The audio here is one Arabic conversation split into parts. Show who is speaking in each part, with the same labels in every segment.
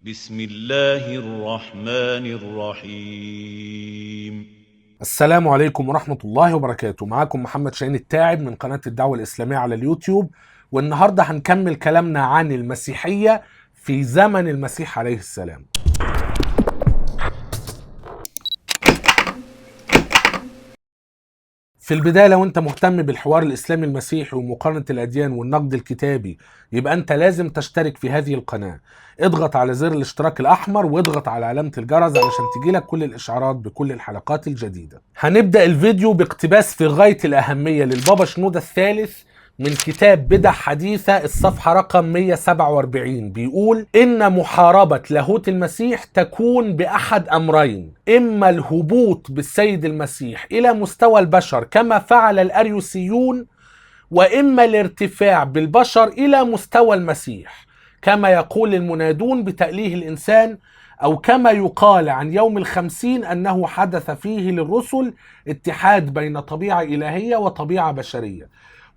Speaker 1: بسم الله الرحمن الرحيم.
Speaker 2: السلام عليكم ورحمة الله وبركاته. معاكم محمد شاهين التاعب من قناة الدعوة الإسلامية على اليوتيوب، والنهاردة هنكمل كلامنا عن المسيحية في زمن المسيح عليه السلام. في البداية، لو انت مهتم بالحوار الإسلامي المسيحي ومقارنة الأديان والنقد الكتابي، يبقى انت لازم تشترك في هذه القناة. اضغط على زر الاشتراك الأحمر واضغط على علامة الجرس علشان تجيلك كل الإشعارات بكل الحلقات الجديدة. هنبدأ الفيديو باقتباس في غاية الأهمية للبابا شنودة الثالث من كتاب بدع حديثة، الصفحة رقم 147. بيقول إن محاربة لاهوت المسيح تكون بأحد أمرين: إما الهبوط بالسيد المسيح إلى مستوى البشر كما فعل الأريوسيون، وإما الارتفاع بالبشر إلى مستوى المسيح كما يقول المنادون بتأليه الإنسان، أو كما يقال عن يوم الخمسين أنه حدث فيه للرسل اتحاد بين طبيعة إلهية وطبيعة بشرية،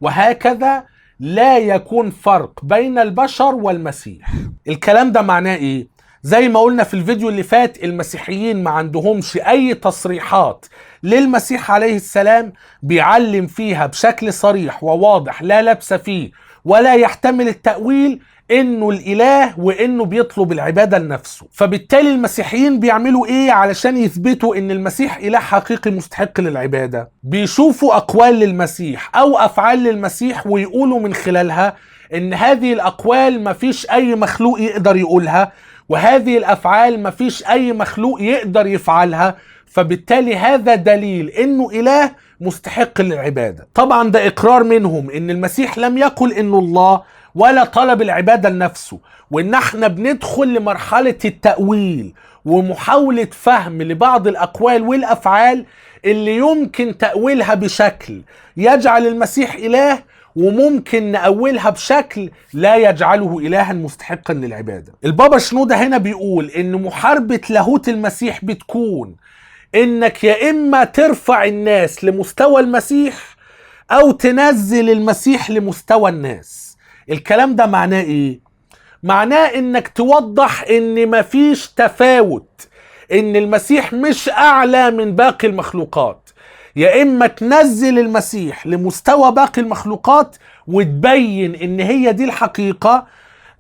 Speaker 2: وهكذا لا يكون فرق بين البشر والمسيح. الكلام ده معناه ايه؟ زي ما قلنا في الفيديو اللي فات، المسيحيين ما عندهمش اي تصريحات للمسيح عليه السلام بيعلم فيها بشكل صريح وواضح لا لبس فيه ولا يحتمل التأويل انه الاله وانه بيطلب العبادة لنفسه. فبالتالي المسيحيين بيعملوا ايه علشان يثبتوا ان المسيح اله حقيقي مستحق للعبادة؟ بيشوفوا اقوال للمسيح او افعال للمسيح ويقولوا من خلالها ان هذه الاقوال مفيش اي مخلوق يقدر يقولها، وهذه الافعال مفيش اي مخلوق يقدر يفعلها، فبالتالي هذا دليل انه اله مستحق للعبادة. طبعا ده اقرار منهم ان المسيح لم يقل انه الله ولا طلب العبادة لنفسه، وان احنا بندخل لمرحلة التأويل ومحاولة فهم لبعض الاقوال والافعال اللي يمكن تأويلها بشكل يجعل المسيح اله، وممكن نأولها بشكل لا يجعله إلها مستحقا للعبادة. البابا شنودة هنا بيقول إن محاربة لاهوت المسيح بتكون إنك يا إما ترفع الناس لمستوى المسيح أو تنزل المسيح لمستوى الناس. الكلام ده معناه إيه؟ معناه إنك توضح إن مفيش تفاوت، إن المسيح مش أعلى من باقي المخلوقات. يا إما تنزل المسيح لمستوى باقي المخلوقات وتبين إن هي دي الحقيقة،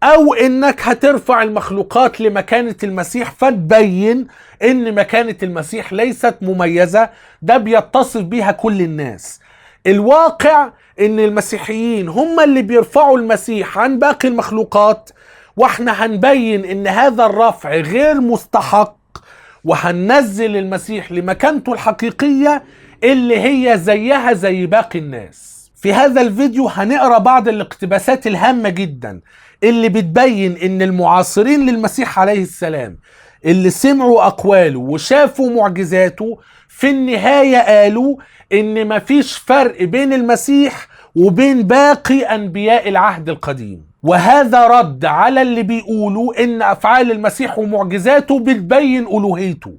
Speaker 2: أو إنك هترفع المخلوقات لمكانة المسيح فتبين إن مكانة المسيح ليست مميزة، ده بيتصف بيها كل الناس. الواقع إن المسيحيين هم اللي بيرفعوا المسيح عن باقي المخلوقات، واحنا هنبين إن هذا الرفع غير مستحق، وهننزل المسيح لمكانته الحقيقية اللي هي زيها زي باقي الناس. في هذا الفيديو هنقرأ بعض الاقتباسات الهامة جدا اللي بتبين ان المعاصرين للمسيح عليه السلام اللي سمعوا اقواله وشافوا معجزاته في النهاية قالوا ان مفيش فرق بين المسيح وبين باقي انبياء العهد القديم. وهذا رد على اللي بيقولوا ان افعال المسيح ومعجزاته بتبين الوهيته.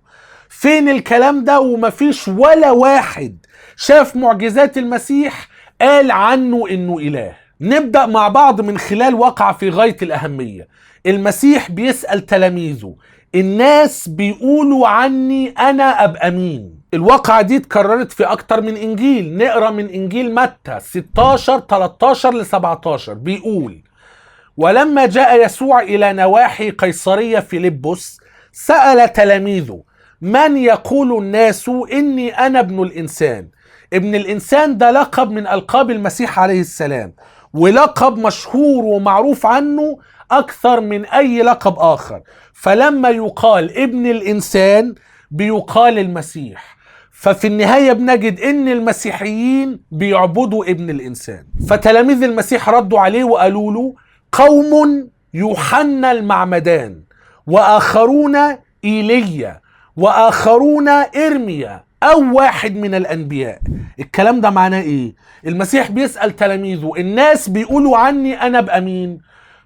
Speaker 2: فين الكلام ده؟ ومفيش ولا واحد شاف معجزات المسيح قال عنه انه اله. نبدأ مع بعض من خلال واقعة في غاية الأهمية. المسيح بيسأل تلاميذه: الناس بيقولوا عني أنا أبقى مين؟ الواقعة دي اتكررت في أكتر من إنجيل. نقرأ من إنجيل متى 16-13-17. بيقول: ولما جاء يسوع إلى نواحي قيصرية فيلبس سأل تلاميذه: من يقول الناس إني أنا ابن الإنسان؟ ابن الإنسان ده لقب من ألقاب المسيح عليه السلام، ولقب مشهور ومعروف عنه أكثر من أي لقب آخر. فلما يقال ابن الإنسان بيقال المسيح. ففي النهاية بنجد ان المسيحيين بيعبدوا ابن الإنسان. فتلاميذ المسيح ردوا عليه وقالوا له: قوم يوحنا المعمدان، وآخرون إيليا، وآخرون إرميا أو واحد من الأنبياء. الكلام ده معناه إيه؟ المسيح بيسأل تلاميذه: الناس بيقولوا عني أنا أبقى مين؟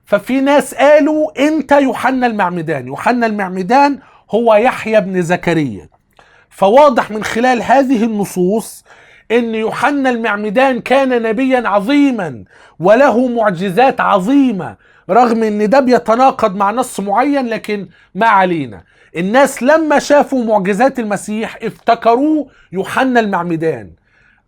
Speaker 2: ففي ناس قالوا أنت يوحنا المعمدان. يوحنا المعمدان هو يحيى بن زكريا. فواضح من خلال هذه النصوص ان يوحنا المعمدان كان نبيا عظيما وله معجزات عظيمة، رغم ان ده بيتناقض مع نص معين، لكن ما علينا. الناس لما شافوا معجزات المسيح افتكروه يوحنا المعمدان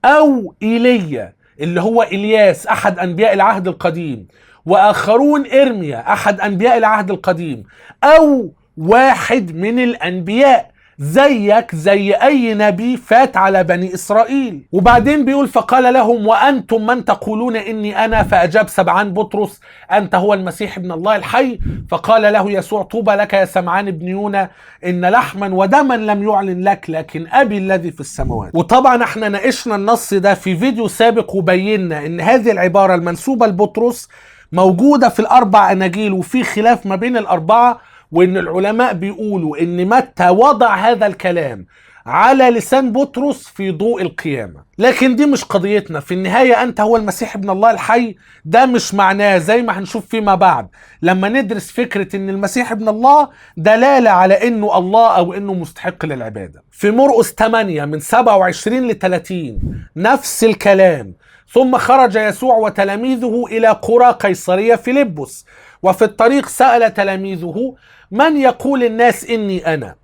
Speaker 2: او ايليا اللي هو الياس احد انبياء العهد القديم، واخرون ارميا احد انبياء العهد القديم، او واحد من الانبياء زيك زي اي نبي فات على بني اسرائيل. وبعدين بيقول فقال لهم وانتم من تقولون اني انا؟ فاجاب سمعان بطرس انت هو المسيح ابن الله الحي. فقال له يسوع طوبى لك يا سمعان ابن يونا، ان لحما ودما لم يعلن لك لكن ابي الذي في السماوات. وطبعا احنا ناقشنا النص ده في فيديو سابق وبينا ان هذه العبارة المنسوبة لبطرس موجودة في الاربع اناجيل، وفي خلاف ما بين الاربعة، وان العلماء بيقولوا ان متى وضع هذا الكلام على لسان بطرس في ضوء القيامة. لكن دي مش قضيتنا. في النهاية انت هو المسيح ابن الله الحي، ده مش معناه زي ما هنشوف فيما بعد لما ندرس فكرة ان المسيح ابن الله دلالة على انه الله او انه مستحق للعبادة. في مرقس 8 من 27 ل 30 نفس الكلام. ثم خرج يسوع وتلاميذه إلى قرى قيصرية فيلبس، وفي الطريق سأل تلاميذه من يقول الناس إني أنا؟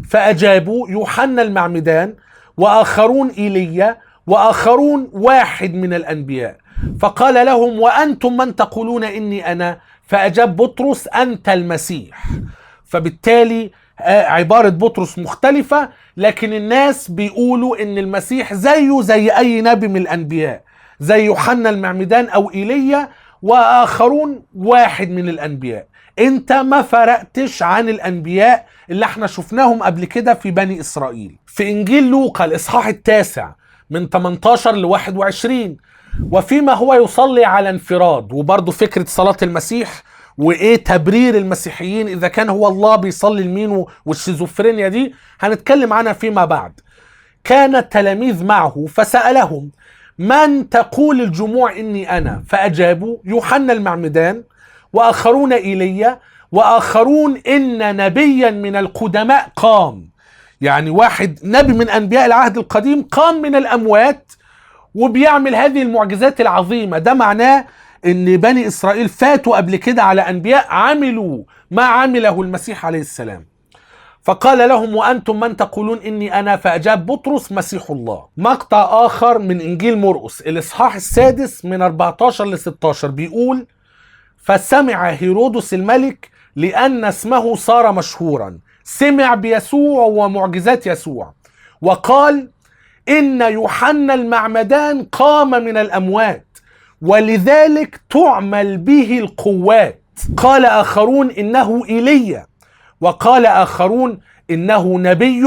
Speaker 2: فأجابوا يوحنا المعمدان، وآخرون إيليا، وآخرون واحد من الأنبياء. فقال لهم وأنتم من تقولون إني أنا؟ فأجاب بطرس أنت المسيح. فبالتالي عبارة بطرس مختلفة، لكن الناس بيقولوا إن المسيح زيه زي أي نبي من الأنبياء، زي يوحنا المعمدان أو إيليا، وآخرون واحد من الأنبياء. انت ما فرقتش عن الأنبياء اللي احنا شفناهم قبل كده في بني إسرائيل. في إنجيل لوقا الإصحاح 9 من 18 ل 21 وفيما هو يصلي على انفراد، وبرضه فكرة صلاة المسيح وايه تبرير المسيحيين اذا كان هو الله بيصلي لمين، والشيزوفرينيا دي هنتكلم عنها فيما بعد. كان التلاميذ معه فسألهم من تقول الجموع إني أنا؟ فأجابوا يوحنا المعمدان، وآخرون إيليا، وآخرون إن نبيا من القدماء قام. يعني واحد نبي من أنبياء العهد القديم قام من الأموات وبيعمل هذه المعجزات العظيمة. ده معناه إن بني إسرائيل فاتوا قبل كده على أنبياء عملوا ما عمله المسيح عليه السلام. فقال لهم وأنتم من تقولون إني أنا؟ فأجاب بطرس مسيح الله. مقطع آخر من إنجيل مرقس الإصحاح 6 من 14 ل 16 بيقول فسمع هيرودس الملك لأن اسمه صار مشهورا، سمع بيسوع ومعجزات يسوع، وقال إن يوحنا المعمدان قام من الأموات ولذلك تعمل به القوات. قال آخرون إنه إيليا، وقال آخرون إنه نبي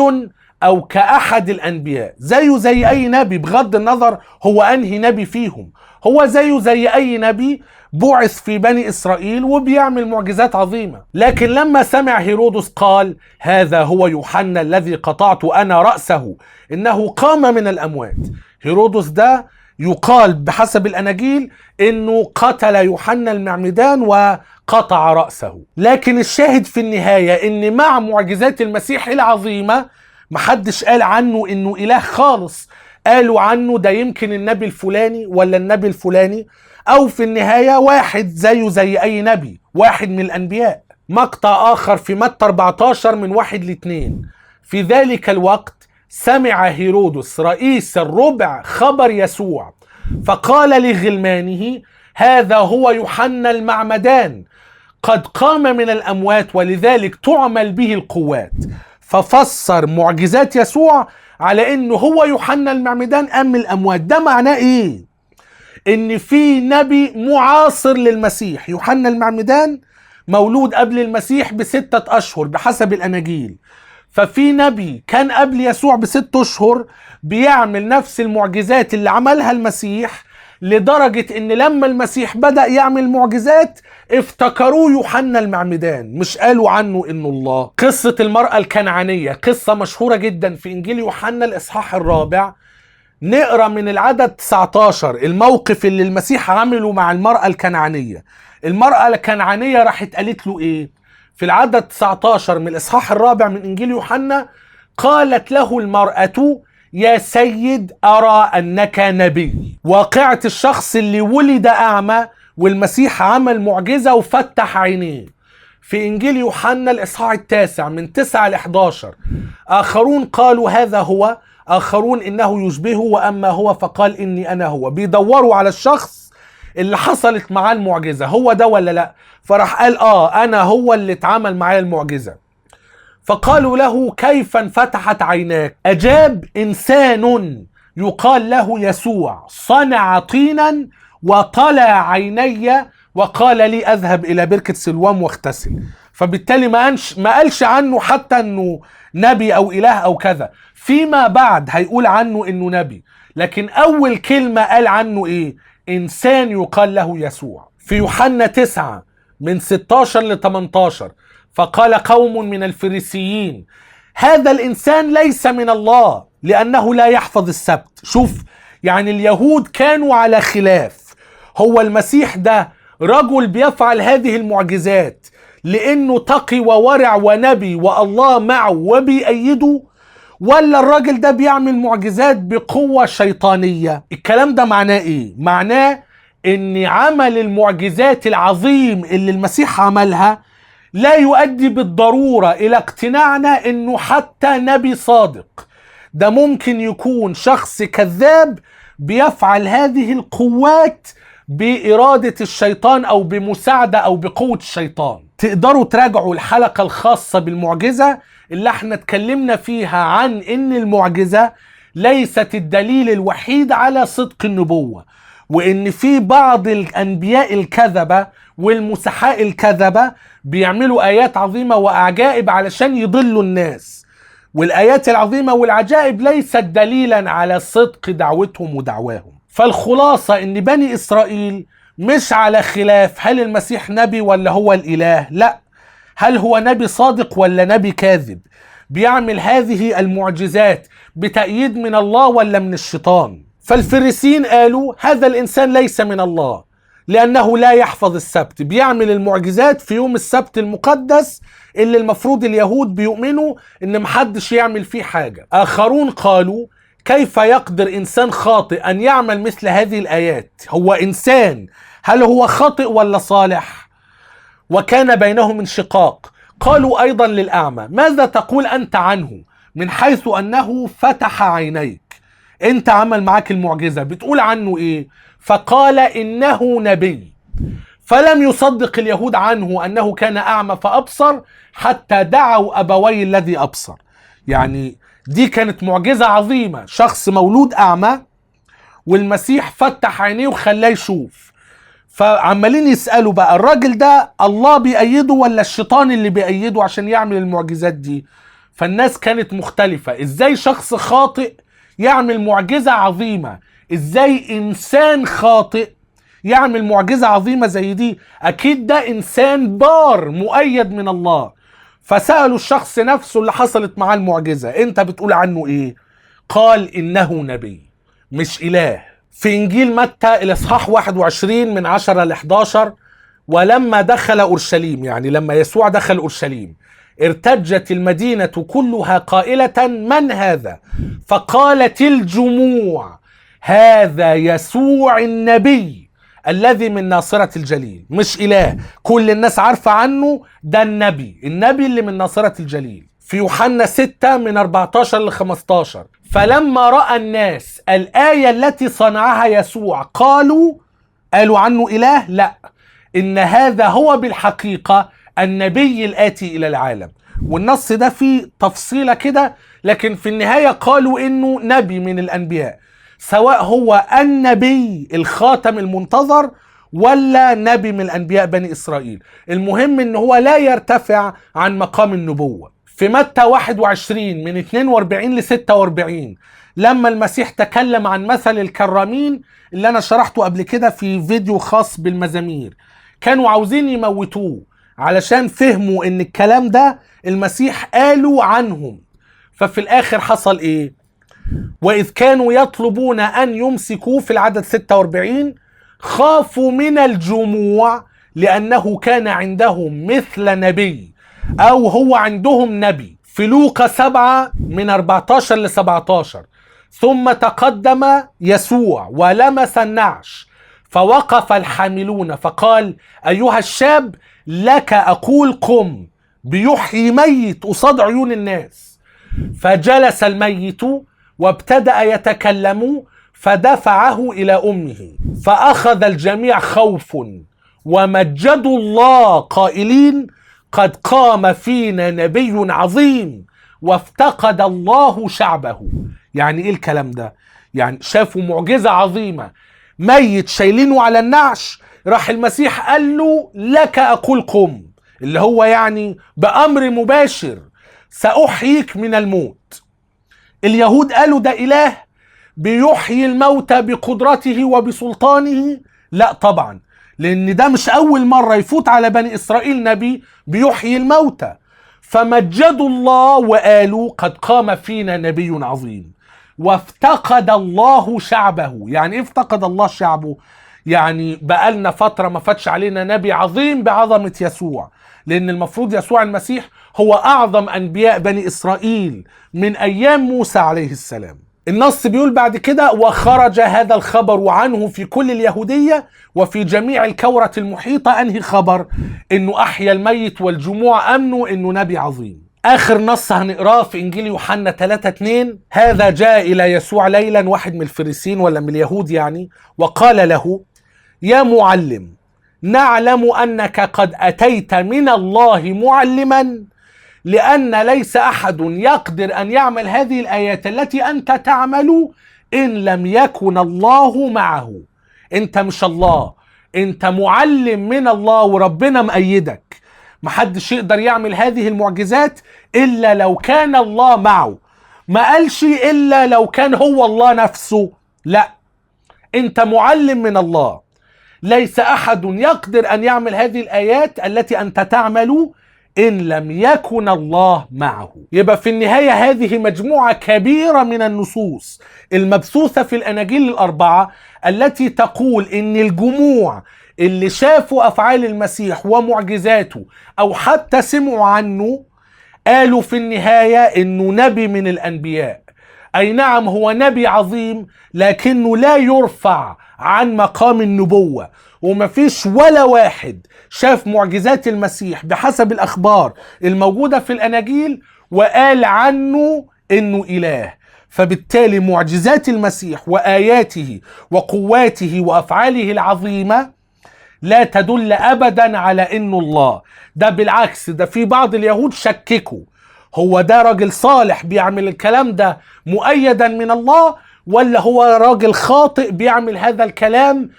Speaker 2: أو كأحد الأنبياء. زيه زي أي نبي، بغض النظر هو أنهي نبي فيهم، هو زيه زي أي نبي بعث في بني إسرائيل وبيعمل معجزات عظيمة. لكن لما سمع هيرودس قال هذا هو يوحنا الذي قطعت أنا رأسه إنه قام من الأموات. هيرودس ده يقال بحسب الأناجيل إنه قتل يوحنا المعمدان وقطع رأسه. لكن الشاهد في النهاية إن مع معجزات المسيح العظيمة محدش قال عنه إنه إله خالص، قالوا عنه ده يمكن النبي الفلاني ولا النبي الفلاني، أو في النهاية واحد زيه زي أي نبي، واحد من الأنبياء. مقطع آخر في متى 14 من 1 ل 2 في ذلك الوقت سمع هيرودس رئيس الربع خبر يسوع، فقال لغلمانه هذا هو يوحنا المعمدان قد قام من الأموات ولذلك تعمل به القوات. ففسر معجزات يسوع على انه هو يوحنا المعمدان قام من الأموات. ده معناه ايه؟ ان في نبي معاصر للمسيح، يوحنا المعمدان مولود قبل المسيح ب6 أشهر بحسب الأناجيل، ففي نبي كان قبل يسوع ب6 أشهر بيعمل نفس المعجزات اللي عملها المسيح، لدرجة ان لما المسيح بدأ يعمل معجزات افتكروه يوحنا المعمدان، مش قالوا عنه انه الله. قصة المرأة الكنعانية قصة مشهورة جدا في انجيل يوحنا الإصحاح 4. نقرأ من العدد 19 الموقف اللي المسيح عمله مع المرأة الكنعانية. المرأة الكنعانية راحت قالت له ايه؟ في العدد 19 من الإصحاح 4 من انجيل يوحنا قالت له المرأة يا سيد أرى أنك نبي. واقعة الشخص اللي ولد أعمى والمسيح عمل معجزة وفتح عينيه. في إنجيل يوحنا الإصحاح 9 من 9 ل 11 آخرون قالوا هذا هو، آخرون إنه يشبهه، وأما هو فقال إني أنا هو. بيدوروا على الشخص اللي حصلت معاه المعجزة، هو ده ولا لا؟ فراح قال أنا هو اللي اتعامل معايا المعجزة. فقالوا له كيف انفتحت عيناك؟ أجاب إنسان يقال له يسوع صنع طينا وطلع عيني وقال لي أذهب إلى بركة سلوام واغتسل. فبالتالي ما قالش عنه حتى أنه نبي أو إله أو كذا، فيما بعد هيقول عنه أنه نبي، لكن أول كلمة قال عنه إيه؟ إنسان يقال له يسوع. في يوحنا 9 من 16 ل 18 فقال قوم من الفريسيين هذا الإنسان ليس من الله لأنه لا يحفظ السبت. شوف، يعني اليهود كانوا على خلاف، هو المسيح ده رجل بيفعل هذه المعجزات لأنه تقي وورع ونبي والله معه وبيأيده، ولا الراجل ده بيعمل معجزات بقوة شيطانية؟ الكلام ده معناه ايه؟ معناه ان عمل المعجزات العظيم اللي المسيح عملها لا يؤدي بالضرورة الى اقتناعنا انه حتى نبي صادق. ده ممكن يكون شخص كذاب بيفعل هذه القوات بإرادة الشيطان او بمساعدة او بقوة الشيطان. تقدروا تراجعوا الحلقة الخاصة بالمعجزة اللي احنا اتكلمنا فيها عن ان المعجزة ليست الدليل الوحيد على صدق النبوة، وان في بعض الانبياء الكذبة والمسحاء الكذبة بيعملوا ايات عظيمة واعجائب علشان يضلوا الناس، والايات العظيمة والعجائب ليست دليلا على صدق دعوتهم ودعواهم. فالخلاصة ان بني اسرائيل مش على خلاف هل المسيح نبي ولا هو الاله، لا، هل هو نبي صادق ولا نبي كاذب، بيعمل هذه المعجزات بتأييد من الله ولا من الشيطان. فالفريسيين قالوا هذا الإنسان ليس من الله لأنه لا يحفظ السبت، بيعمل المعجزات في يوم السبت المقدس اللي المفروض اليهود بيؤمنوا إن محدش يعمل فيه حاجة. آخرون قالوا كيف يقدر إنسان خاطئ أن يعمل مثل هذه الآيات؟ هو إنسان، هل هو خاطئ ولا صالح؟ وكان بينهم انشقاق. قالوا أيضا للأعمى ماذا تقول أنت عنه من حيث أنه فتح عينيك؟ أنت عمل معك المعجزة، بتقول عنه إيه؟ فقال إنه نبي. فلم يصدق اليهود عنه أنه كان أعمى فأبصر حتى دعوا أبوي الذي أبصر. يعني دي كانت معجزة عظيمة، شخص مولود أعمى والمسيح فتح عينيه وخلاه يشوف. فعمالين يسألوا بقى الراجل ده الله بيأيده ولا الشيطان اللي بيأيده عشان يعمل المعجزات دي؟ فالناس كانت مختلفة، ازاي شخص خاطئ يعمل معجزة عظيمة؟ ازاي انسان خاطئ يعمل معجزة عظيمة زي دي؟ اكيد ده انسان بار مؤيد من الله. فسألوا الشخص نفسه اللي حصلت معاه المعجزة انت بتقول عنه ايه؟ قال انه نبي مش اله. في إنجيل متى الإصحاح 21 من 10 ل 11 ولما دخل أورشليم، يعني لما يسوع دخل أورشليم ارتجت المدينة كلها قائلة من هذا؟ فقالت الجموع هذا يسوع النبي الذي من ناصرة الجليل. مش إله، كل الناس عارفة عنه ده النبي اللي من ناصرة الجليل. في يوحنا 6 من 14 ل 15 فلما رأى الناس الآية التي صنعها يسوع قالوا عنه إله؟ لا، إن هذا هو بالحقيقة النبي الآتي إلى العالم. والنص ده فيه تفصيلة كده، لكن في النهاية قالوا إنه نبي من الأنبياء، سواء هو النبي الخاتم المنتظر ولا نبي من أنبياء بني إسرائيل. المهم إنه هو لا يرتفع عن مقام النبوة. في متى 21 من 42 ل 46 لما المسيح تكلم عن مثل الكرامين اللي أنا شرحته قبل كده في فيديو خاص بالمزامير، كانوا عاوزين يموتوه علشان فهموا إن الكلام ده المسيح قالوا عنهم. ففي الآخر حصل إيه؟ وإذ كانوا يطلبون أن يمسكوه في العدد 46 خافوا من الجموع لأنه كان عندهم مثل نبي، أو هو عندهم نبي. في لوقا 7 من 14 ل 17 ثم تقدم يسوع ولمس النعش فوقف الحاملون فقال: أيها الشاب، لك أقول قم. بيحيي ميت قصاد عيون الناس. فجلس الميت وابتدأ يتكلم، فدفعه إلى أمه، فأخذ الجميع خوف ومجدوا الله قائلين: قد قام فينا نبي عظيم وافتقد الله شعبه. يعني ايه الكلام ده؟ يعني شافوا معجزة عظيمة، ميت شايلينه على النعش، راح المسيح قال له: لك أقول قم، اللي هو يعني بأمر مباشر سأحييك من الموت. اليهود قالوا: ده إله بيحيي الموتى بقدرته وبسلطانه. لا طبعا، لأن ده مش أول مرة يفوت على بني إسرائيل نبي بيحيي الموتى. فمجدوا الله وقالوا: قد قام فينا نبي عظيم وافتقد الله شعبه. يعني ايه افتقد الله شعبه؟ يعني بقالنا فترة ما فاتش علينا نبي عظيم بعظمة يسوع، لأن المفروض يسوع المسيح هو أعظم أنبياء بني إسرائيل من أيام موسى عليه السلام. النص بيقول بعد كده: وخرج هذا الخبر عنه في كل اليهودية وفي جميع الكورة المحيطة. أنهي خبر؟ إنه أحيا الميت والجموع أمنوا إنه نبي عظيم. آخر نص هنقراه في إنجيل يوحنا 3:2: هذا جاء إلى يسوع ليلا واحد من الفريسين ولا من اليهود يعني، وقال له: يا معلم، نعلم أنك قد أتيت من الله معلما، لأن ليس أحد يقدر أن يعمل هذه الآيات التي أنت تعمل إن لم يكن الله معه. أنت مش الله، أنت معلم من الله وربنا مأيدك. محدش يقدر يعمل هذه المعجزات إلا لو كان الله معه. ما قالش إلا لو كان هو الله نفسه، لا، أنت معلم من الله. ليس أحد يقدر أن يعمل هذه الآيات التي أنت تعمل إن لم يكن الله معه. يبقى في النهاية هذه مجموعة كبيرة من النصوص المبثوثة في الأناجيل الأربعة التي تقول إن الجموع اللي شافوا أفعال المسيح ومعجزاته أو حتى سمعوا عنه قالوا في النهاية إنه نبي من الأنبياء. أي نعم، هو نبي عظيم، لكنه لا يرفع عن مقام النبوة. ومفيش ولا واحد شاف معجزات المسيح بحسب الأخبار الموجودة في الأناجيل وقال عنه إنه إله. فبالتالي معجزات المسيح وآياته وقواته وأفعاله العظيمة لا تدل أبدا على إنه الله. ده بالعكس، ده في بعض اليهود شككوا هو ده راجل صالح بيعمل الكلام ده مؤيدا من الله، ولا هو راجل خاطئ بيعمل هذا الكلام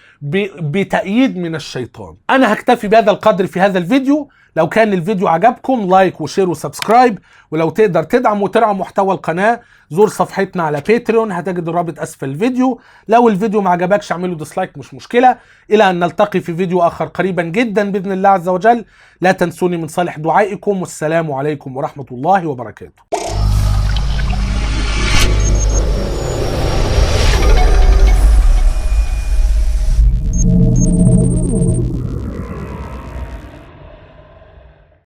Speaker 2: بتأييد من الشيطان. أنا هكتفي بهذا القدر في هذا الفيديو. لو كان الفيديو عجبكم لايك وشير وسبسكرايب، ولو تقدر تدعم وترعى محتوى القناة زور صفحتنا على باتريون، هتجد الرابط أسفل الفيديو. لو الفيديو ما عجبكش اعمله ديسلايك، مش مشكلة. إلى أن نلتقي في فيديو آخر قريبا جدا بإذن الله عز وجل. لا تنسوني من صالح دعائكم، والسلام عليكم ورحمة الله وبركاته.